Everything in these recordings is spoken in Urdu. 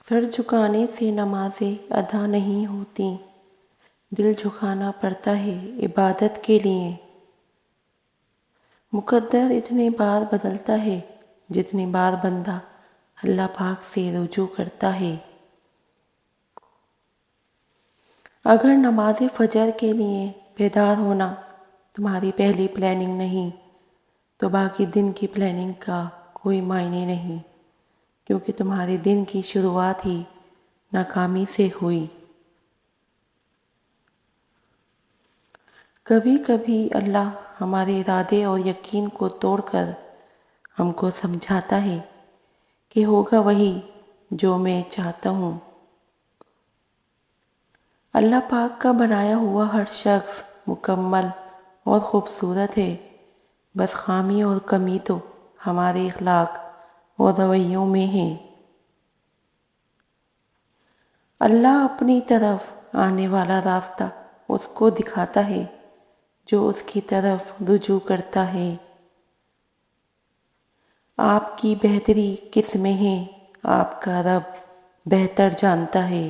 سر جھکانے سے نمازیں ادا نہیں ہوتیں، دل جھکانا پڑتا ہے عبادت کے لیے۔ مقدر اتنے بار بدلتا ہے جتنے بار بندہ اللہ پاک سے رجوع کرتا ہے۔ اگر نماز فجر کے لیے بیدار ہونا تمہاری پہلی پلاننگ نہیں تو باقی دن کی پلاننگ کا کوئی معنی نہیں، کیونکہ تمہارے دن کی شروعات ہی ناکامی سے ہوئی۔ کبھی کبھی اللہ ہمارے ارادے اور یقین کو توڑ کر ہم کو سمجھاتا ہے کہ ہوگا وہی جو میں چاہتا ہوں۔ اللہ پاک کا بنایا ہوا ہر شخص مکمل اور خوبصورت ہے، بس خامی اور کمی تو ہمارے اخلاق اور رویوں میں ہے۔ اللہ اپنی طرف آنے والا راستہ اس کو دکھاتا ہے جو اس کی طرف رجوع کرتا ہے۔ آپ کی بہتری کس میں ہے، آپ کا رب بہتر جانتا ہے۔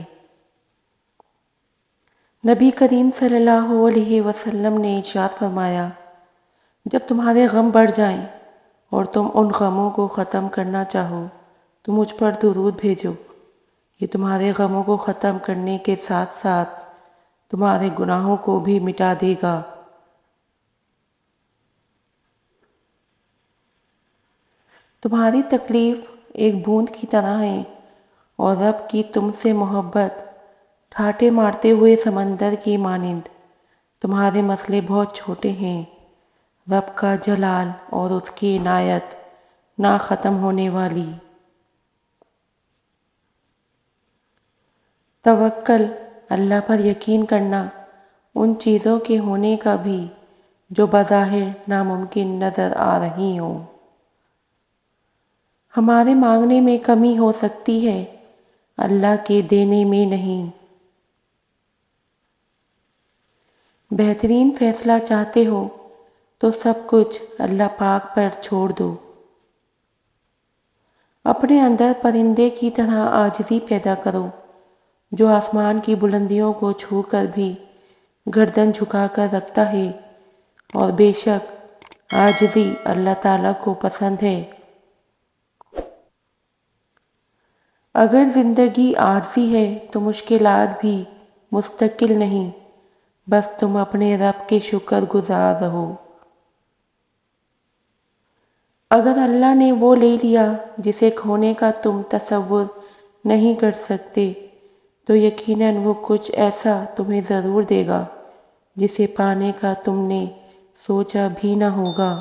نبی کریم صلی اللہ علیہ وسلم نے ارشاد فرمایا، جب تمہارے غم بڑھ جائیں اور تم ان غموں کو ختم کرنا چاہو تو مجھ پر درود بھیجو، یہ تمہارے غموں کو ختم کرنے کے ساتھ ساتھ تمہارے گناہوں کو بھی مٹا دے گا۔ تمہاری تکلیف ایک بوند کی طرح ہے اور رب کی تم سے محبت ٹھاٹھے مارتے ہوئے سمندر کی مانند۔ تمہارے مسئلے بہت چھوٹے ہیں، رب کا جلال اور اس کی عنایت نہ ختم ہونے والی۔ توکل، اللہ پر یقین کرنا ان چیزوں کے ہونے کا بھی جو بظاہر ناممکن نظر آ رہی ہوں۔ ہمارے مانگنے میں کمی ہو سکتی ہے، اللہ کے دینے میں نہیں۔ بہترین فیصلہ چاہتے ہو تو سب کچھ اللہ پاک پر چھوڑ دو۔ اپنے اندر پرندے کی طرح عاجزی پیدا کرو جو آسمان کی بلندیوں کو چھو کر بھی گردن جھکا کر رکھتا ہے، اور بے شک عاجزی اللہ تعالیٰ کو پسند ہے۔ اگر زندگی عارضی ہے تو مشکلات بھی مستقل نہیں، بس تم اپنے رب کے شکر گزار رہو۔ اگر اللہ نے وہ لے لیا جسے کھونے کا تم تصور نہیں کر سکتے تو یقیناً وہ کچھ ایسا تمہیں ضرور دے گا جسے پانے کا تم نے سوچا بھی نہ ہوگا۔